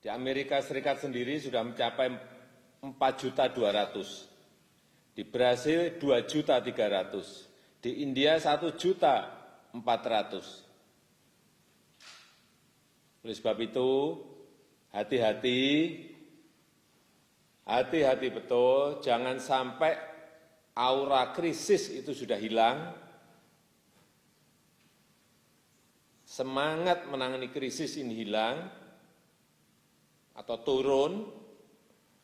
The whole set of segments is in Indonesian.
Di Amerika Serikat sendiri sudah mencapai 4.200.000. Di Brasil 2.300.000. Di India 1.400.000. Oleh sebab itu, hati-hati betul, jangan sampai aura krisis itu sudah hilang, semangat menangani krisis ini hilang atau turun.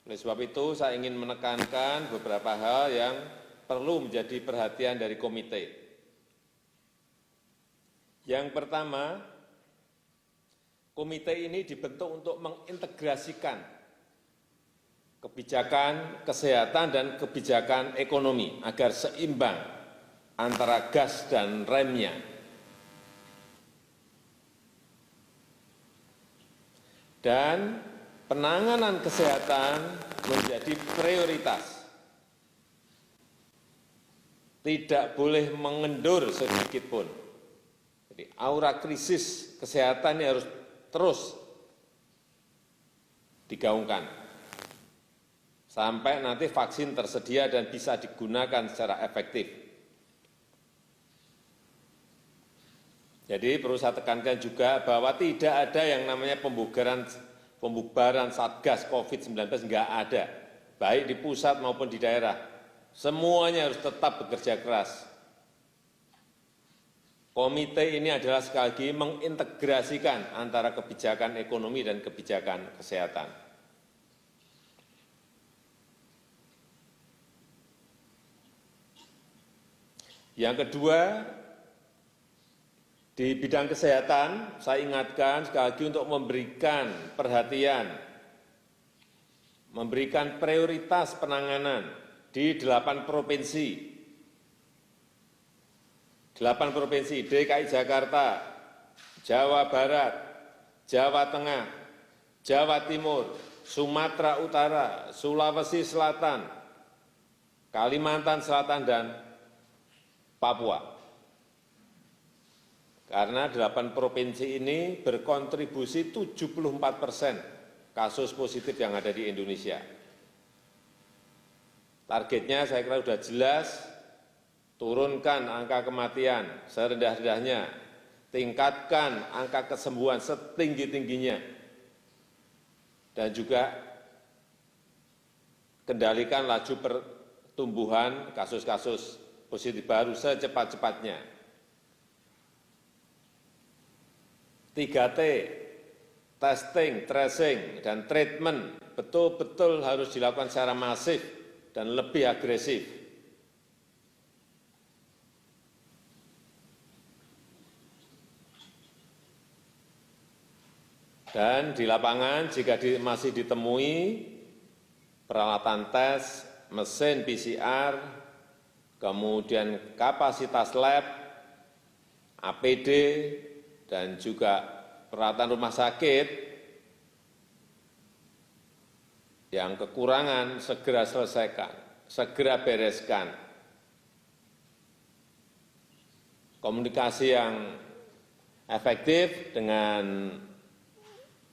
Oleh sebab itu, saya ingin menekankan beberapa hal yang perlu menjadi perhatian dari komite. Yang pertama, komite ini dibentuk untuk mengintegrasikan kebijakan kesehatan dan kebijakan ekonomi agar seimbang antara gas dan remnya. Dan penanganan kesehatan menjadi prioritas. Tidak boleh mengendur sedikit pun. Jadi aura krisis kesehatan ini harus terus digaungkan sampai nanti vaksin tersedia dan bisa digunakan secara efektif. Jadi perlu saya tekankan juga bahwa tidak ada yang namanya pembubaran Satgas COVID-19, enggak ada, baik di pusat maupun di daerah. Semuanya harus tetap bekerja keras. Komite ini adalah sekali lagi mengintegrasikan antara kebijakan ekonomi dan kebijakan kesehatan. Yang kedua, di bidang kesehatan, saya ingatkan sekali lagi untuk memberikan perhatian, memberikan prioritas penanganan di 8 provinsi. 8 provinsi, DKI Jakarta, Jawa Barat, Jawa Tengah, Jawa Timur, Sumatera Utara, Sulawesi Selatan, Kalimantan Selatan, dan Papua. Karena 8 provinsi ini berkontribusi 74% kasus positif yang ada di Indonesia. Targetnya saya kira sudah jelas, turunkan angka kematian serendah-rendahnya, tingkatkan angka kesembuhan setinggi-tingginya, dan juga kendalikan laju pertumbuhan kasus-kasus positif baru secepat-cepatnya. 3T, testing, tracing, dan treatment betul-betul harus dilakukan secara masif dan lebih agresif. Dan di lapangan jika masih ditemui peralatan tes, mesin PCR, kemudian kapasitas lab, APD, dan juga peralatan rumah sakit yang kekurangan segera selesaikan, segera bereskan. Komunikasi yang efektif dengan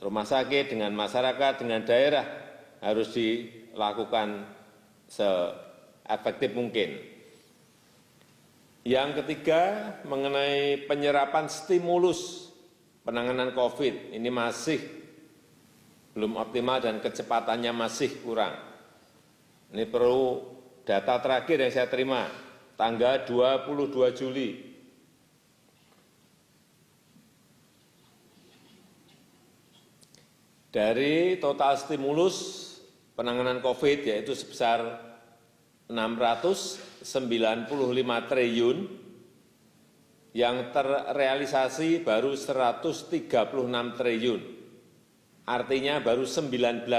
rumah sakit, dengan masyarakat, dengan daerah harus dilakukan seefektif mungkin. Yang ketiga, mengenai penyerapan stimulus penanganan COVID, ini masih belum optimal dan kecepatannya masih kurang. Ini perlu data terakhir yang saya terima, tanggal 22 Juli. Dari total stimulus penanganan COVID, yaitu sebesar 695 triliun, yang terrealisasi baru 136 triliun, artinya baru 19%.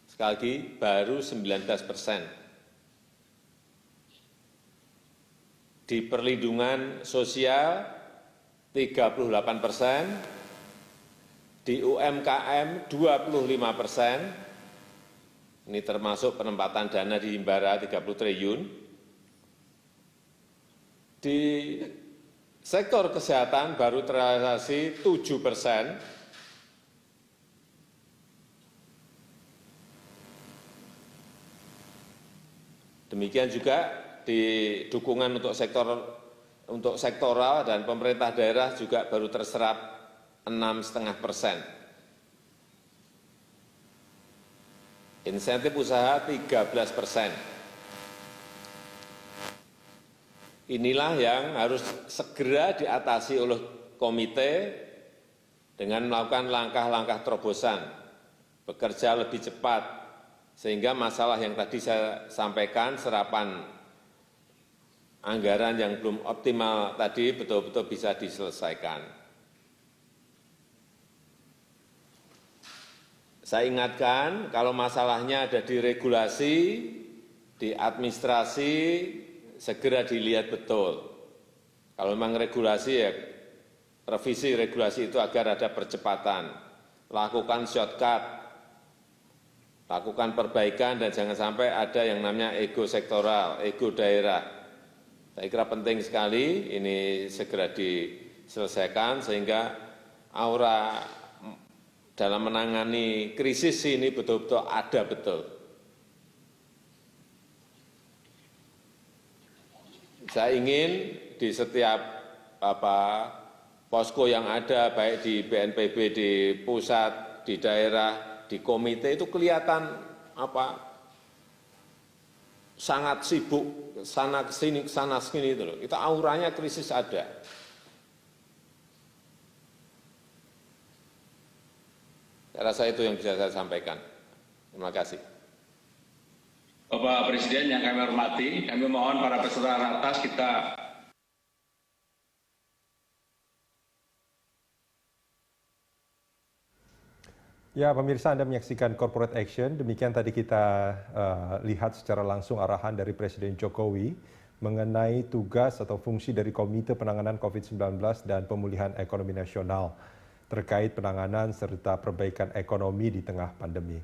Sekali lagi, baru 19%. Di perlindungan sosial 38%, di UMKM 25%, ini termasuk penempatan dana di Himbara 30 triliun, di Sektor kesehatan baru terrealisasi 7%, demikian juga di dukungan untuk sektoral dan pemerintah daerah juga baru terserap 6,5%. Insentif usaha 13%. Inilah yang harus segera diatasi oleh komite dengan melakukan langkah-langkah terobosan, bekerja lebih cepat, sehingga masalah yang tadi saya sampaikan, serapan anggaran yang belum optimal tadi betul-betul bisa diselesaikan. Saya ingatkan, kalau masalahnya ada di regulasi, di administrasi, segera dilihat betul. Kalau memang regulasi, ya revisi regulasi itu agar ada percepatan. Lakukan shortcut, lakukan perbaikan, dan jangan sampai ada yang namanya ego sektoral, ego daerah. Saya kira penting sekali ini segera diselesaikan sehingga aura dalam menangani krisis ini betul-betul ada betul. Saya ingin di setiap posko yang ada, baik di BNPB, di pusat, di daerah, di komite, itu kelihatan sangat sibuk, sana sini itu loh. Itu auranya krisis ada. Saya rasa itu yang bisa saya sampaikan. Terima kasih. Bapak Presiden yang kami hormati, kami mohon para peserta ratas kita. Ya, pemirsa, Anda menyaksikan Corporate Action. Demikian tadi kita lihat secara langsung arahan dari Presiden Jokowi mengenai tugas atau fungsi dari Komite Penanganan COVID-19 dan Pemulihan Ekonomi Nasional terkait penanganan serta perbaikan ekonomi di tengah pandemi.